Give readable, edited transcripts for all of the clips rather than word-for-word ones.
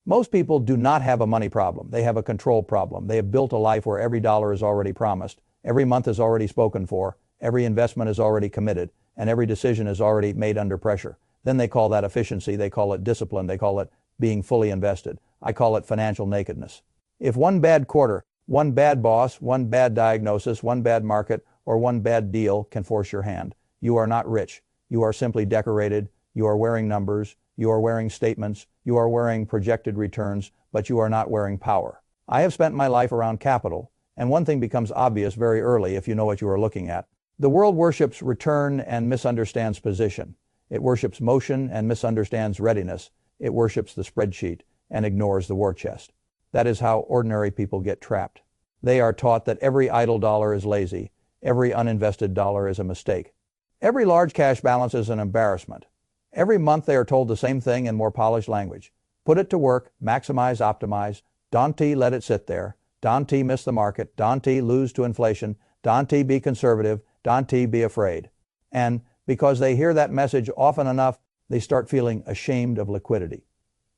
Most people do not have a money problem. They have a control problem. They have built a life where every dollar is already promised, every month is already spoken for, every investment is already committed, and every decision is already made under pressure. Then they call that efficiency, they call it discipline, they call it being fully invested. I call it financial nakedness. If one bad quarter, one bad boss, one bad diagnosis, one bad market, or one bad deal can force your hand, you are not rich. You are simply decorated. You are wearing numbers. You are wearing statements. You are wearing projected returns, but you are not wearing power. I have spent my life around capital, and one thing becomes obvious very early if you know what you are looking at. The world worships return and misunderstands position. It worships motion and misunderstands readiness. It worships the spreadsheet and ignores the war chest. That is how ordinary people get trapped. They are taught that every idle dollar is lazy. Every uninvested dollar is a mistake. Every large cash balance is an embarrassment. Every month they are told the same thing in more polished language. Put it to work, maximize, optimize. Don't let it sit there. Don't miss the market. Don't lose to inflation. Don't be conservative. Don't be afraid. And because they hear that message often enough, they start feeling ashamed of liquidity.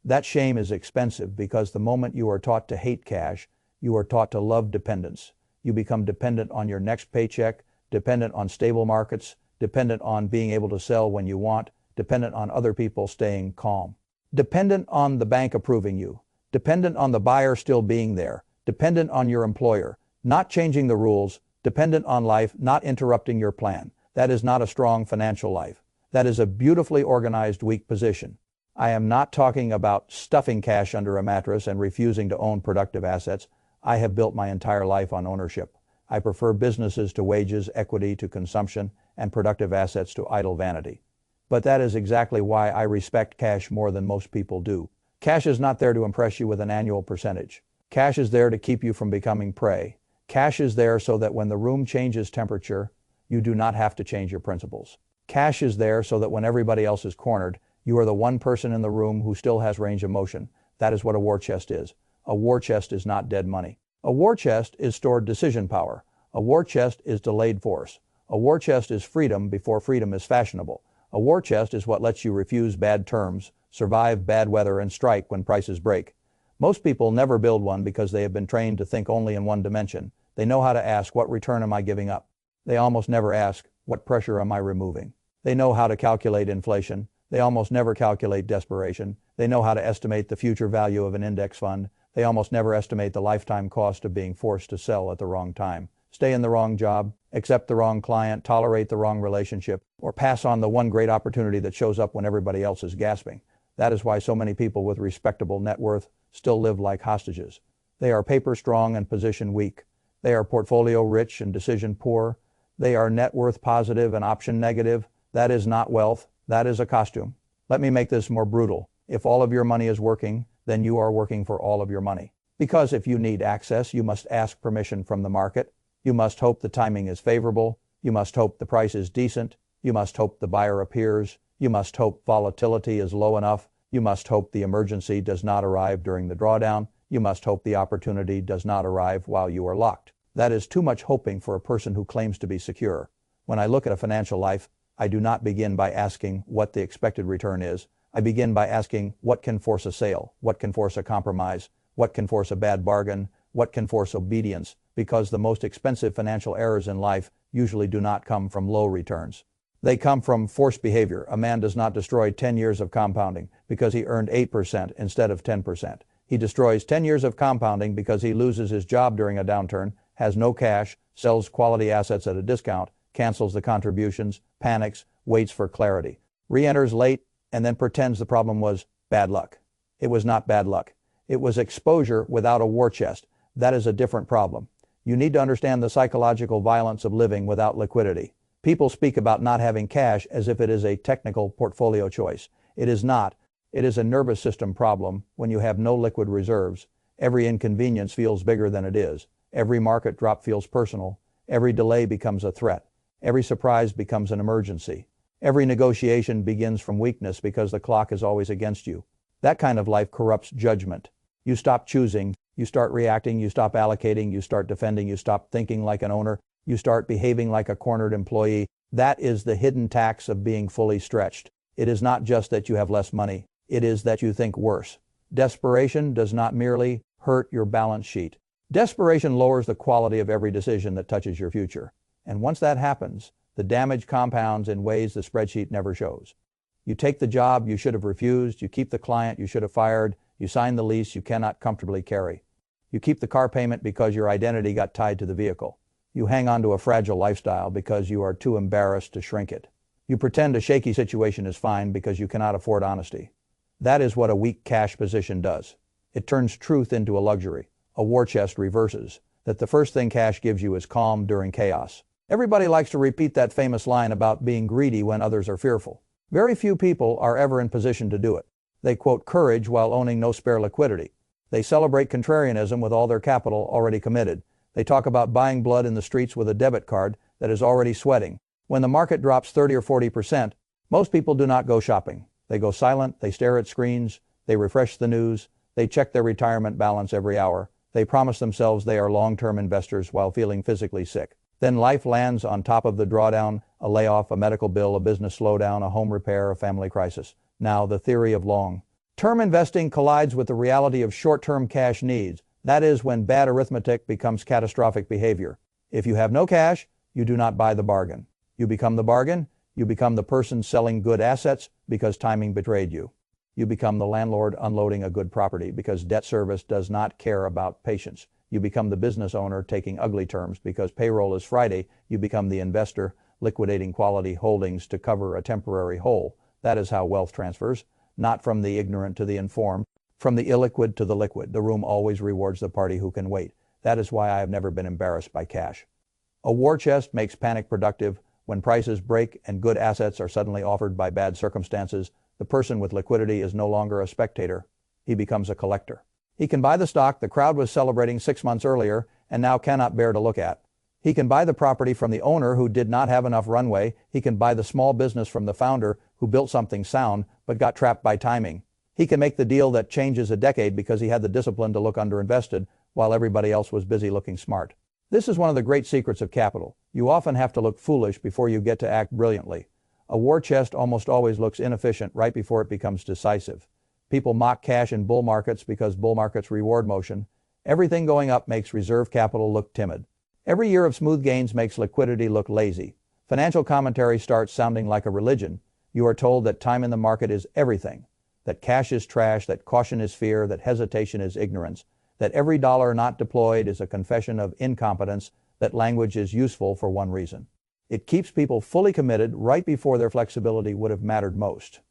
That shame is expensive because the moment you are taught to hate cash, you are taught to love dependence. You become dependent on your next paycheck, dependent on stable markets, dependent on being able to sell when you want, dependent on other people staying calm, dependent on the bank approving you, dependent on the buyer still being there, dependent on your employer, not changing the rules, dependent on life, not interrupting your plan. That is not a strong financial life. That is a beautifully organized weak position. I am not talking about stuffing cash under a mattress and refusing to own productive assets. I have built my entire life on ownership. I prefer businesses to wages, equity to consumption, and productive assets to idle vanity. But that is exactly why I respect cash more than most people do. Cash is not there to impress you with an annual percentage. Cash is there to keep you from becoming prey. Cash is there so that when the room changes temperature, you do not have to change your principles. Cash is there so that when everybody else is cornered, you are the one person in the room who still has range of motion. That is what a war chest is. A war chest is not dead money. A war chest is stored decision power. A war chest is delayed force. A war chest is freedom before freedom is fashionable. A war chest is what lets you refuse bad terms, survive bad weather, and strike when prices break. Most people never build one because they have been trained to think only in one dimension. They know how to ask, what return am I giving up? They almost never ask, what pressure am I removing? They know how to calculate inflation. They almost never calculate desperation. They know how to estimate the future value of an index fund. They almost never estimate the lifetime cost of being forced to sell at the wrong time, stay in the wrong job, accept the wrong client, tolerate the wrong relationship, or pass on the one great opportunity that shows up when everybody else is gasping. That is why so many people with respectable net worth still live like hostages. They are paper strong and position weak. They are portfolio rich and decision poor. They are net worth positive and option negative. That is not wealth. That is a costume. Let me make this more brutal. If all of your money is working, then you are working for all of your money. Because if you need access, you must ask permission from the market. You must hope the timing is favorable. You must hope the price is decent. You must hope the buyer appears. You must hope volatility is low enough. You must hope the emergency does not arrive during the drawdown. You must hope the opportunity does not arrive while you are locked. That is too much hoping for a person who claims to be secure. When I look at a financial life, I do not begin by asking what the expected return is. I begin by asking what can force a sale, what can force a compromise, what can force a bad bargain, what can force obedience, because the most expensive financial errors in life usually do not come from low returns. They come from forced behavior. A man does not destroy 10 years of compounding because he earned 8% instead of 10%. He destroys 10 years of compounding because he loses his job during a downturn, has no cash, sells quality assets at a discount, cancels the contributions, panics, waits for clarity, re-enters late, and then pretends the problem was bad luck. It was not bad luck. It was exposure without a war chest. That is a different problem. You need to understand the psychological violence of living without liquidity. People speak about not having cash as if it is a technical portfolio choice. It is not. It is a nervous system problem. When you have no liquid reserves, every inconvenience feels bigger than it is. Every market drop feels personal. Every delay becomes a threat. Every surprise becomes an emergency. Every negotiation begins from weakness because the clock is always against you. That kind of life corrupts judgment. You stop choosing, you start reacting, you stop allocating, you start defending, you stop thinking like an owner, you start behaving like a cornered employee. That is the hidden tax of being fully stretched. It is not just that you have less money, it is that you think worse. Desperation does not merely hurt your balance sheet. Desperation lowers the quality of every decision that touches your future. And once that happens, the damage compounds in ways the spreadsheet never shows. You take the job you should have refused, you keep the client you should have fired, you sign the lease you cannot comfortably carry. You keep the car payment because your identity got tied to the vehicle. You hang on to a fragile lifestyle because you are too embarrassed to shrink it. You pretend a shaky situation is fine because you cannot afford honesty. That is what a weak cash position does. It turns truth into a luxury. A war chest reverses that the first thing cash gives you is calm during chaos. Everybody likes to repeat that famous line about being greedy when others are fearful. Very few people are ever in position to do it. They quote courage while owning no spare liquidity. They celebrate contrarianism with all their capital already committed. They talk about buying blood in the streets with a debit card that is already sweating. When the market drops 30 or 40%, most people do not go shopping. They go silent, they stare at screens, they refresh the news, they check their retirement balance every hour. They promise themselves they are long-term investors while feeling physically sick. Then life lands on top of the drawdown, a layoff, a medical bill, a business slowdown, a home repair, a family crisis. Now, the theory of long-term investing collides with the reality of short-term cash needs. That is when bad arithmetic becomes catastrophic behavior. If you have no cash, you do not buy the bargain. You become the bargain. You become the person selling good assets because timing betrayed you. You become the landlord unloading a good property because debt service does not care about patience. You become the business owner taking ugly terms because payroll is Friday. You become the investor liquidating quality holdings to cover a temporary hole. That is how wealth transfers, not from the ignorant to the informed, from the illiquid to the liquid. The room always rewards the party who can wait. That is why I have never been embarrassed by cash. A war chest makes panic productive. When prices break and good assets are suddenly offered by bad circumstances, the person with liquidity is no longer a spectator. He becomes a collector. He can buy the stock the crowd was celebrating 6 months earlier and now cannot bear to look at. He can buy the property from the owner who did not have enough runway. He can buy the small business from the founder who built something sound but got trapped by timing. He can make the deal that changes a decade because he had the discipline to look underinvested while everybody else was busy looking smart. This is one of the great secrets of capital. You often have to look foolish before you get to act brilliantly. A war chest almost always looks inefficient right before it becomes decisive. People mock cash in bull markets because bull markets reward motion. Everything going up makes reserve capital look timid. Every year of smooth gains makes liquidity look lazy. Financial commentary starts sounding like a religion. You are told that time in the market is everything, that cash is trash, that caution is fear, that hesitation is ignorance, that every dollar not deployed is a confession of incompetence, that language is useful for one reason. It keeps people fully committed right before their flexibility would have mattered most.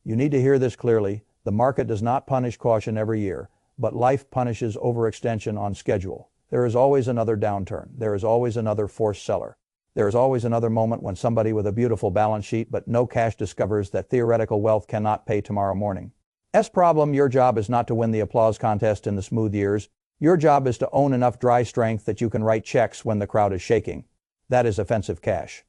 You need to hear this clearly. The market does not punish caution every year, but life punishes overextension on schedule. There is always another downturn. There is always another forced seller. There is always another moment when somebody with a beautiful balance sheet but no cash discovers that theoretical wealth cannot pay tomorrow morning. Problem, your job is not to win the applause contest in the smooth years. Your job is to own enough dry strength that you can write checks when the crowd is shaking. That is offensive cash.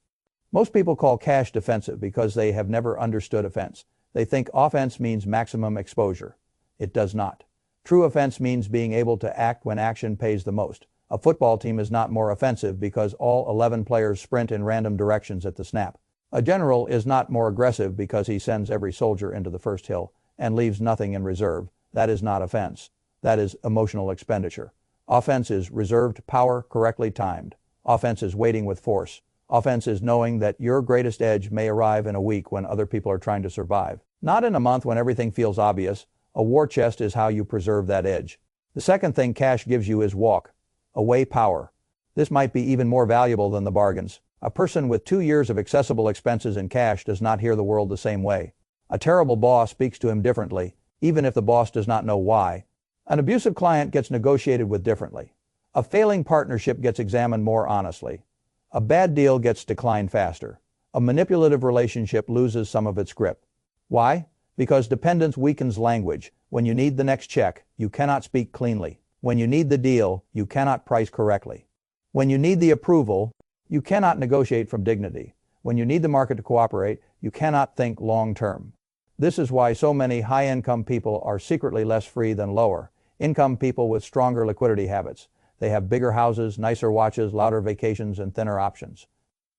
Most people call cash defensive because they have never understood offense. They think offense means maximum exposure. It does not. True offense means being able to act when action pays the most. A football team is not more offensive because all 11 players sprint in random directions at the snap. A general is not more aggressive because he sends every soldier into the first hill and leaves nothing in reserve. That is not offense. That is emotional expenditure. Offense is reserved power correctly timed. Offense is waiting with force. Offense is knowing that your greatest edge may arrive in a week when other people are trying to survive. Not in a month when everything feels obvious. A war chest is how you preserve that edge. The second thing cash gives you is walk away power. This might be even more valuable than the bargains. A person with 2 years of accessible expenses in cash does not hear the world the same way. A terrible boss speaks to him differently, even if the boss does not know why. An abusive client gets negotiated with differently. A failing partnership gets examined more honestly. A bad deal gets declined faster. A manipulative relationship loses some of its grip. Why? Because dependence weakens language. When you need the next check, you cannot speak cleanly. When you need the deal, you cannot price correctly. When you need the approval, you cannot negotiate from dignity. When you need the market to cooperate, you cannot think long-term. This is why so many high-income people are secretly less free than lower-income people with stronger liquidity habits. They have bigger houses, nicer watches, louder vacations, and thinner options.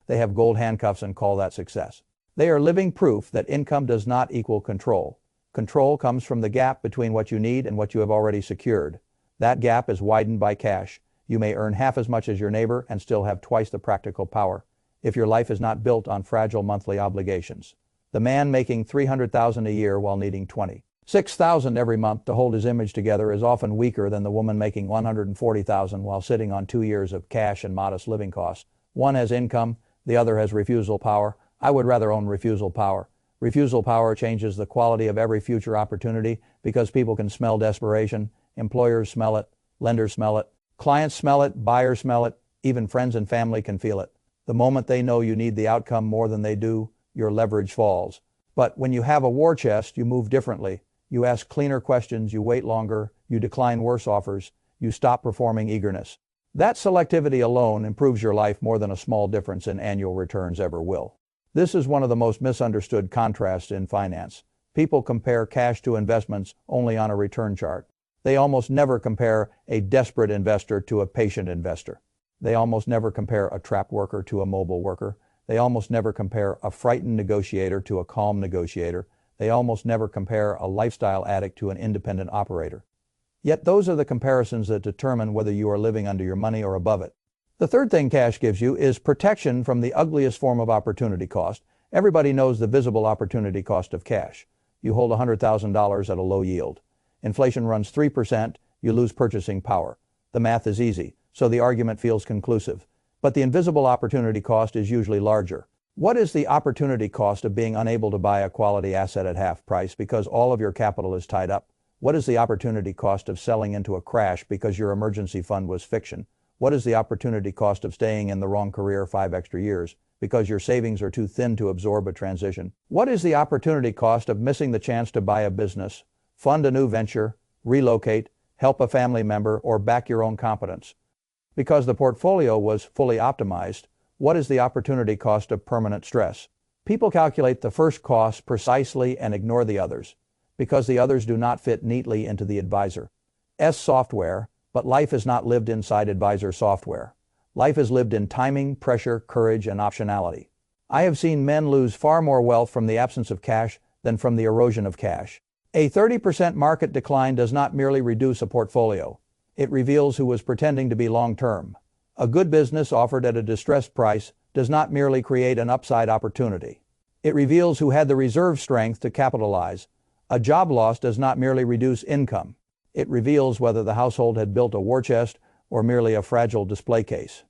They have gold handcuffs and call that success. They are living proof that income does not equal control. Control comes from the gap between what you need and what you have already secured. That gap is widened by cash. You may earn half as much as your neighbor and still have twice the practical power, if your life is not built on fragile monthly obligations. The man making $300,000 a year while needing $26,000 every month to hold his image together is often weaker than the woman making $140,000 while sitting on 2 years of cash and modest living costs. One has income, the other has refusal power. I would rather own refusal power. Refusal power changes the quality of every future opportunity because people can smell desperation. Employers smell it, lenders smell it, clients smell it, buyers smell it, even friends and family can feel it. The moment they know you need the outcome more than they do, your leverage falls. But when you have a war chest, you move differently. You ask cleaner questions, you wait longer, you decline worse offers, you stop performing eagerness. That selectivity alone improves your life more than a small difference in annual returns ever will. This is one of the most misunderstood contrasts in finance. People compare cash to investments only on a return chart. They almost never compare a desperate investor to a patient investor. They almost never compare a trap worker to a mobile worker. They almost never compare a frightened negotiator to a calm negotiator. They almost never compare a lifestyle addict to an independent operator. Yet those are the comparisons that determine whether you are living under your money or above it. The third thing cash gives you is protection from the ugliest form of opportunity cost. Everybody knows the visible opportunity cost of cash. You hold $100,000 at a low yield. Inflation runs 3%, you lose purchasing power. The math is easy, so the argument feels conclusive. But the invisible opportunity cost is usually larger. What is the opportunity cost of being unable to buy a quality asset at half price because all of your capital is tied up? What is the opportunity cost of selling into a crash because your emergency fund was fiction? What is the opportunity cost of staying in the wrong career 5 extra years because your savings are too thin to absorb a transition? What is the opportunity cost of missing the chance to buy a business, fund a new venture, relocate, help a family member, or back your own competence? Because the portfolio was fully optimized, what is the opportunity cost of permanent stress? People calculate the first cost precisely and ignore the others, because the others do not fit neatly into the advisor's software, but life is not lived inside advisor software. Life is lived in timing, pressure, courage, and optionality. I have seen men lose far more wealth from the absence of cash than from the erosion of cash. A 30% market decline does not merely reduce a portfolio. It reveals who was pretending to be long-term. A good business offered at a distressed price does not merely create an upside opportunity. It reveals who had the reserve strength to capitalize. A job loss does not merely reduce income. It reveals whether the household had built a war chest or merely a fragile display case.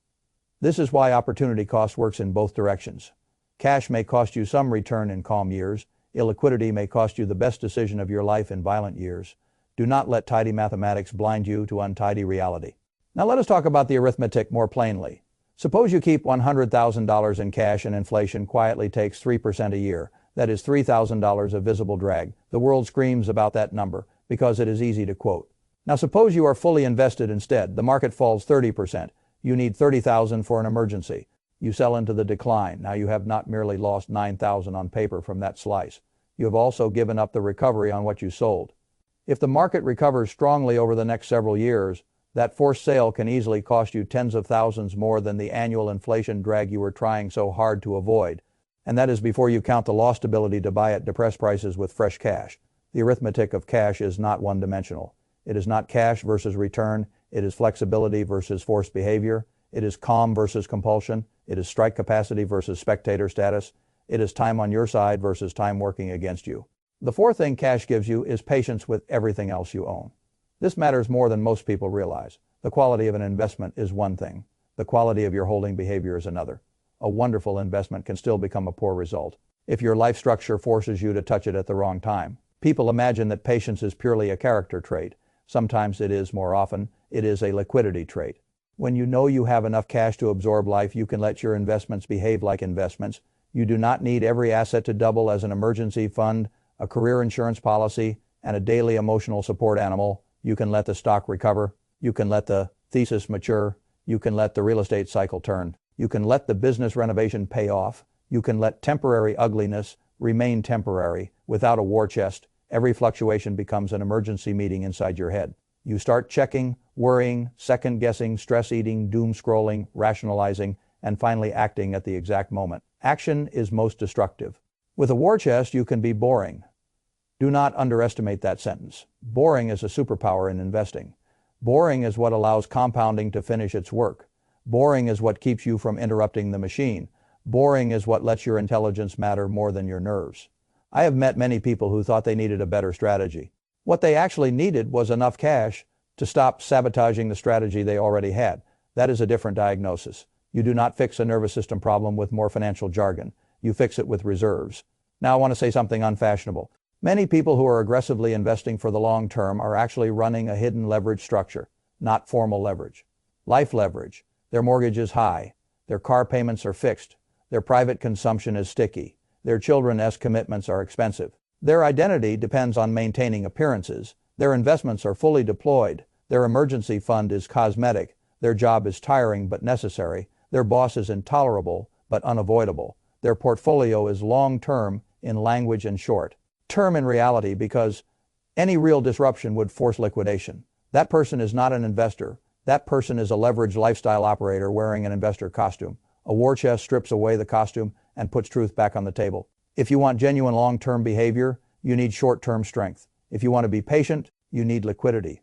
This is why opportunity cost works in both directions. Cash may cost you some return in calm years. Illiquidity may cost you the best decision of your life in violent years. Do not let tidy mathematics blind you to untidy reality. Now let us talk about the arithmetic more plainly. Suppose you keep $100,000 in cash and inflation quietly takes 3% a year. That is $3,000 of visible drag. The world screams about that number because it is easy to quote. Now suppose you are fully invested instead. The market falls 30%. You need $30,000 for an emergency. You sell into the decline. Now you have not merely lost $9,000 on paper from that slice. You have also given up the recovery on what you sold. If the market recovers strongly over the next several years, that forced sale can easily cost you tens of thousands more than the annual inflation drag you were trying so hard to avoid. And that is before you count the lost ability to buy at depressed prices with fresh cash. The arithmetic of cash is not one-dimensional. It is not cash versus return. It is flexibility versus forced behavior. It is calm versus compulsion. It is strike capacity versus spectator status. It is time on your side versus time working against you. The fourth thing cash gives you is patience with everything else you own. This matters more than most people realize. The quality of an investment is one thing. The quality of your holding behavior is another. A wonderful investment can still become a poor result if your life structure forces you to touch it at the wrong time. People imagine that patience is purely a character trait. Sometimes it is, more often, it is a liquidity trait. When you know you have enough cash to absorb life, you can let your investments behave like investments. You do not need every asset to double as an emergency fund, a career insurance policy, and a daily emotional support animal. You can let the stock recover. You can let the thesis mature. You can let the real estate cycle turn. You can let the business renovation pay off. You can let temporary ugliness remain temporary. Without a war chest, every fluctuation becomes an emergency meeting inside your head. You start checking, worrying, second-guessing, stress-eating, doom-scrolling, rationalizing, and finally acting at the exact moment. Action is most destructive. With a war chest, you can be boring. Do not underestimate that sentence. Boring is a superpower in investing. Boring is what allows compounding to finish its work. Boring is what keeps you from interrupting the machine. Boring is what lets your intelligence matter more than your nerves. I have met many people who thought they needed a better strategy. What they actually needed was enough cash to stop sabotaging the strategy they already had. That is a different diagnosis. You do not fix a nervous system problem with more financial jargon. You fix it with reserves. Now I want to say something unfashionable. Many people who are aggressively investing for the long term are actually running a hidden leverage structure, not formal leverage. Life leverage. Their mortgage is high. Their car payments are fixed. Their private consumption is sticky. Their children's commitments are expensive. Their identity depends on maintaining appearances. Their investments are fully deployed. Their emergency fund is cosmetic. Their job is tiring but necessary. Their boss is intolerable but unavoidable. Their portfolio is long-term in language and short-term in reality, because any real disruption would force liquidation. That person is not an investor. That person is a leveraged lifestyle operator wearing an investor costume. A war chest strips away the costume and puts truth back on the table. If you want genuine long-term behavior, you need short-term strength. If you want to be patient, you need liquidity.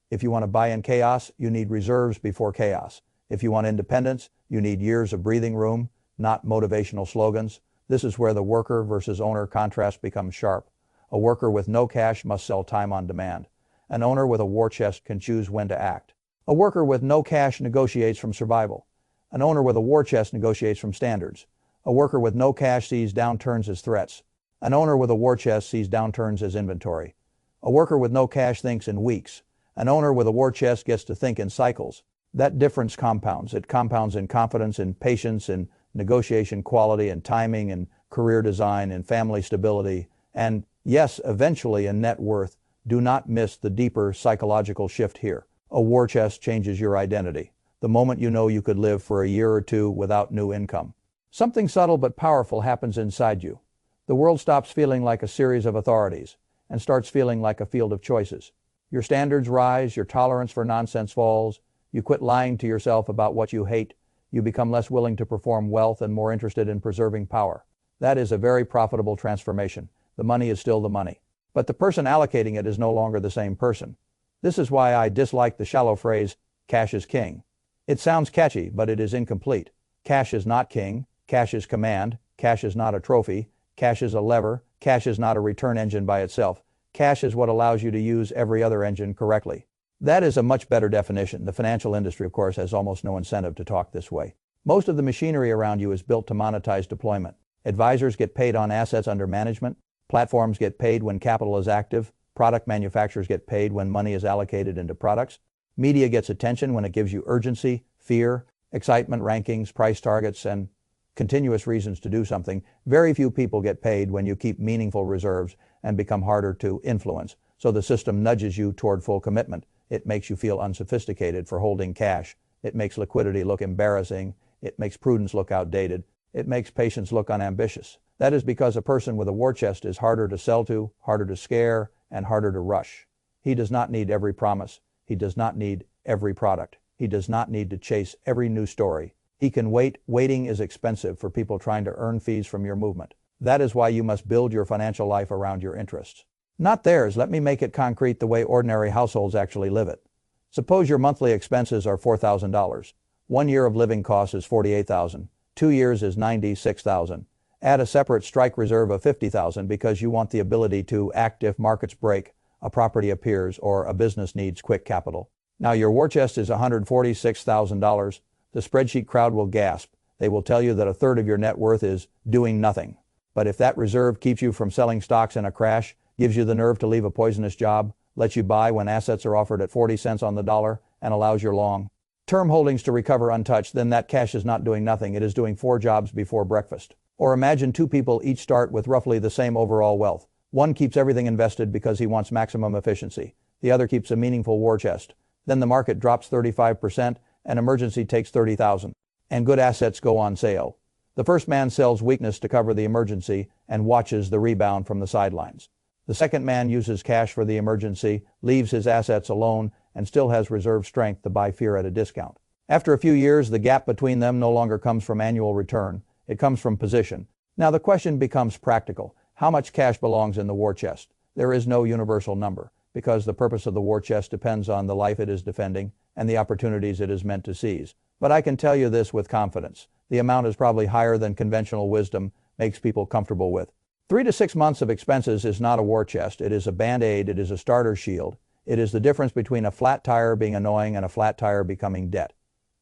If you want to buy in chaos, you need reserves before chaos. If you want independence, you need years of breathing room, not motivational slogans. This is where the worker versus owner contrast becomes sharp. A worker with no cash must sell time on demand. An owner with a war chest can choose when to act. A worker with no cash negotiates from survival. An owner with a war chest negotiates from standards. A worker with no cash sees downturns as threats. An owner with a war chest sees downturns as inventory. A worker with no cash thinks in weeks. An owner with a war chest gets to think in cycles. That difference compounds. It compounds in confidence, in patience, in negotiation quality, in timing, in career design, in family stability, and yes, eventually in net worth. Do not miss the deeper psychological shift here. A war chest changes your identity. The moment you know you could live for a year or two without new income. Something subtle but powerful happens inside you. The world stops feeling like a series of authorities and starts feeling like a field of choices. Your standards rise, your tolerance for nonsense falls, you quit lying to yourself about what you hate, you become less willing to perform wealth and more interested in preserving power. That is a very profitable transformation. The money is still the money. But the person allocating it is no longer the same person. This is why I dislike the shallow phrase, cash is king. It sounds catchy, but it is incomplete. Cash is not king. Cash is command. Cash is not a trophy. Cash is a lever. Cash is not a return engine by itself. Cash is what allows you to use every other engine correctly. That is a much better definition. The financial industry, of course, has almost no incentive to talk this way. Most of the machinery around you is built to monetize deployment. Advisors get paid on assets under management. Platforms get paid when capital is active. Product manufacturers get paid when money is allocated into products. Media gets attention when it gives you urgency, fear, excitement, rankings, price targets, and continuous reasons to do something. Very few people get paid when you keep meaningful reserves and become harder to influence. So the system nudges you toward full commitment. It makes you feel unsophisticated for holding cash. It makes liquidity look embarrassing. It makes prudence look outdated. It makes patience look unambitious. That is because a person with a war chest is harder to sell to, harder to scare, and harder to rush. He does not need every promise. He does not need every product. He does not need to chase every new story. He can wait. Waiting is expensive for people trying to earn fees from your movement. That is why you must build your financial life around your interests. Not theirs. Let me make it concrete the way ordinary households actually live it. Suppose your monthly expenses are $4,000. 1 year of living costs is $48,000. 2 years is $96,000. Add a separate strike reserve of $50,000 because you want the ability to act if markets break, a property appears, or a business needs quick capital. Now your war chest is $146,000. The spreadsheet crowd will gasp. They will tell you that a third of your net worth is doing nothing. But if that reserve keeps you from selling stocks in a crash, gives you the nerve to leave a poisonous job, lets you buy when assets are offered at 40 cents on the dollar, and allows your long-term holdings to recover untouched, then that cash is not doing nothing. It is doing 4 jobs before breakfast. Or imagine 2 people each start with roughly the same overall wealth. One keeps everything invested because he wants maximum efficiency. The other keeps a meaningful war chest. Then the market drops 35%, an emergency takes $30,000, and good assets go on sale. The first man sells weakness to cover the emergency and watches the rebound from the sidelines. The second man uses cash for the emergency, leaves his assets alone, and still has reserve strength to buy fear at a discount. After a few years, the gap between them no longer comes from annual return. It comes from position. Now the question becomes practical. How much cash belongs in the war chest? There is no universal number, because the purpose of the war chest depends on the life it is defending and the opportunities it is meant to seize. But I can tell you this with confidence. The amount is probably higher than conventional wisdom makes people comfortable with. 3 to 6 months of expenses is not a war chest. It is a band-aid. It is a starter shield. It is the difference between a flat tire being annoying and a flat tire becoming debt.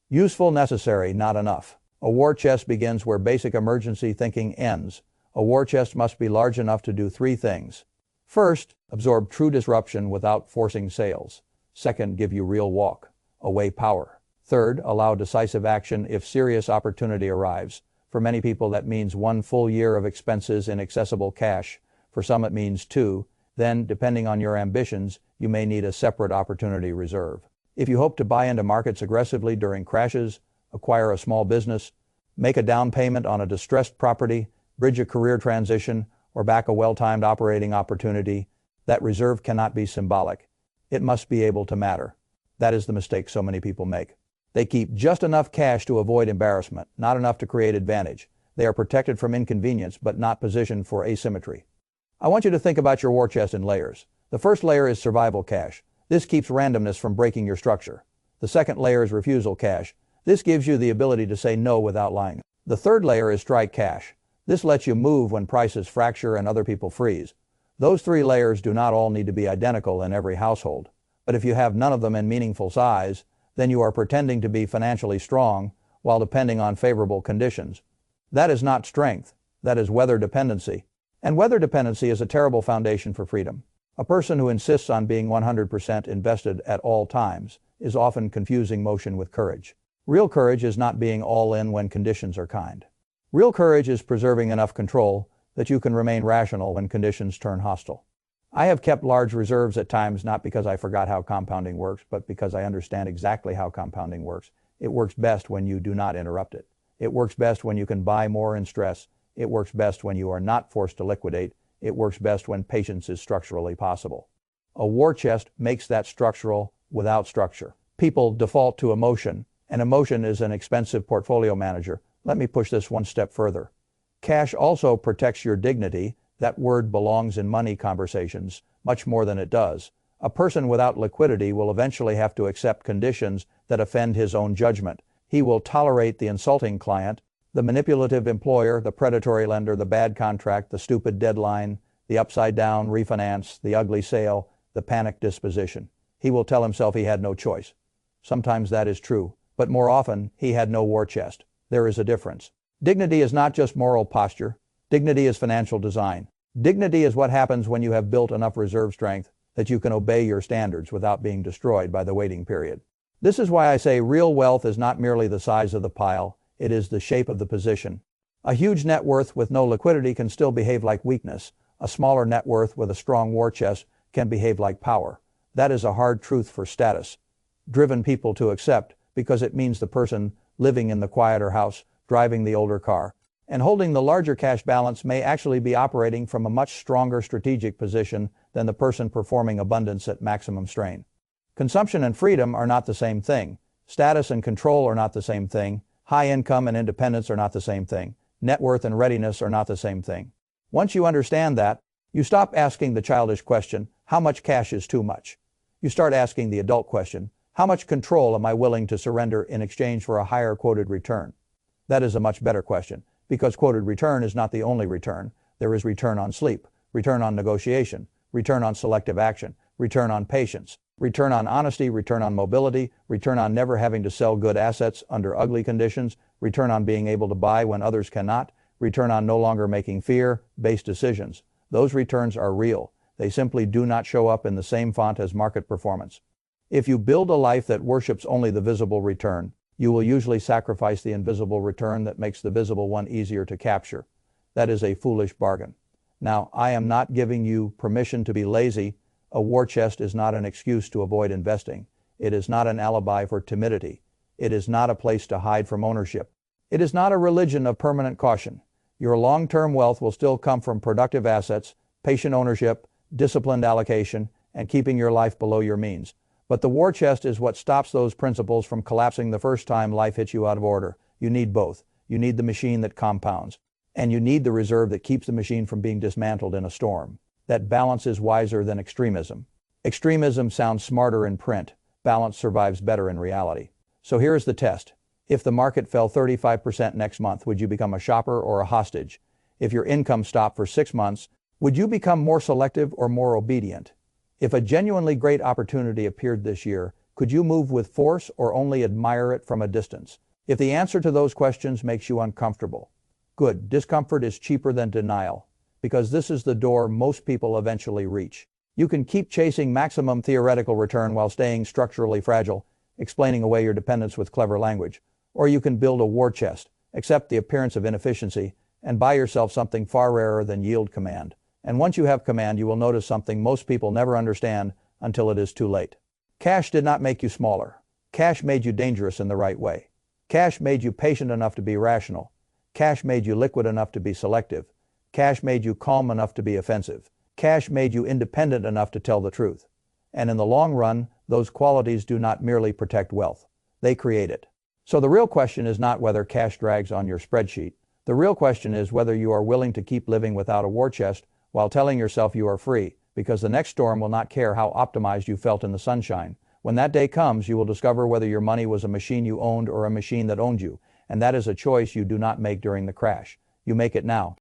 Useful, necessary, not enough. A war chest begins where basic emergency thinking ends. A war chest must be large enough to do 3 things. First, absorb true disruption without forcing sales. Second, give you real walk, away power. Third, allow decisive action if serious opportunity arrives. For many people that means 1 full year of expenses in accessible cash. For some it means 2. Then, depending on your ambitions, you may need a separate opportunity reserve. If you hope to buy into markets aggressively during crashes, acquire a small business, make a down payment on a distressed property, bridge a career transition, or back a well-timed operating opportunity, that reserve cannot be symbolic. It must be able to matter. That is the mistake so many people make. They keep just enough cash to avoid embarrassment, not enough to create advantage. They are protected from inconvenience, but not positioned for asymmetry. I want you to think about your war chest in layers. The first layer is survival cash. This keeps randomness from breaking your structure. The second layer is refusal cash. This gives you the ability to say no without lying. The third layer is strike cash. This lets you move when prices fracture and other people freeze. Those 3 layers do not all need to be identical in every household. But if you have none of them in meaningful size, then you are pretending to be financially strong while depending on favorable conditions. That is not strength. That is weather dependency. And weather dependency is a terrible foundation for freedom. A person who insists on being 100% invested at all times is often confusing motion with courage. Real courage is not being all in when conditions are kind. Real courage is preserving enough control that you can remain rational when conditions turn hostile. I have kept large reserves at times not because I forgot how compounding works, but because I understand exactly how compounding works. It works best when you do not interrupt it. It works best when you can buy more in stress. It works best when you are not forced to liquidate. It works best when patience is structurally possible. A war chest makes that structural without structure. People default to emotion, and emotion is an expensive portfolio manager. Let me push this one step further. Cash also protects your dignity. That word belongs in money conversations much more than it does. A person without liquidity will eventually have to accept conditions that offend his own judgment. He will tolerate the insulting client, the manipulative employer, the predatory lender, the bad contract, the stupid deadline, the upside-down refinance, the ugly sale, the panic disposition. He will tell himself he had no choice. Sometimes that is true, but more often he had no war chest. There is a difference. Dignity is not just moral posture. Dignity is financial design. Dignity is what happens when you have built enough reserve strength that you can obey your standards without being destroyed by the waiting period. This is why I say real wealth is not merely the size of the pile, it is the shape of the position. A huge net worth with no liquidity can still behave like weakness. A smaller net worth with a strong war chest can behave like power. That is a hard truth for status-driven people to accept because it means the person living in the quieter house, driving the older car, and holding the larger cash balance may actually be operating from a much stronger strategic position than the person performing abundance at maximum strain. Consumption and freedom are not the same thing. Status and control are not the same thing. High income and independence are not the same thing. Net worth and readiness are not the same thing. Once you understand that, you stop asking the childish question, how much cash is too much? You start asking the adult question, how much control am I willing to surrender in exchange for a higher quoted return? That is a much better question. Because quoted return is not the only return. There is return on sleep, return on negotiation, return on selective action, return on patience, return on honesty, return on mobility, return on never having to sell good assets under ugly conditions, return on being able to buy when others cannot, return on no longer making fear-based decisions. Those returns are real. They simply do not show up in the same font as market performance. If you build a life that worships only the visible return, you will usually sacrifice the invisible return that makes the visible one easier to capture. That is a foolish bargain. Now, I am not giving you permission to be lazy. A war chest is not an excuse to avoid investing. It is not an alibi for timidity. It is not a place to hide from ownership. It is not a religion of permanent caution. Your long-term wealth will still come from productive assets, patient ownership, disciplined allocation, and keeping your life below your means. But the war chest is what stops those principles from collapsing the first time life hits you out of order. You need both. You need the machine that compounds, and you need the reserve that keeps the machine from being dismantled in a storm. that balance is wiser than extremism. Extremism sounds smarter in print. Balance survives better in reality. So here's the test. If the market fell 35% next month, would you become a shopper or a hostage? If your income stopped for 6 months, would you become more selective or more obedient? If a genuinely great opportunity appeared this year, could you move with force or only admire it from a distance? If the answer to those questions makes you uncomfortable, good. Discomfort is cheaper than denial, because this is the door most people eventually reach. You can keep chasing maximum theoretical return while staying structurally fragile, explaining away your dependence with clever language. Or you can build a war chest, accept the appearance of inefficiency, and buy yourself something far rarer than yield command. And once you have command, you will notice something most people never understand until it is too late. Cash did not make you smaller. Cash made you dangerous in the right way. Cash made you patient enough to be rational. Cash made you liquid enough to be selective. Cash made you calm enough to be offensive. Cash made you independent enough to tell the truth. And in the long run, those qualities do not merely protect wealth. They create it. So the real question is not whether cash drags on your spreadsheet. The real question is whether you are willing to keep living without a war chest while telling yourself you are free, because the next storm will not care how optimized you felt in the sunshine. When that day comes, you will discover whether your money was a machine you owned or a machine that owned you, and that is a choice you do not make during the crash. You make it now.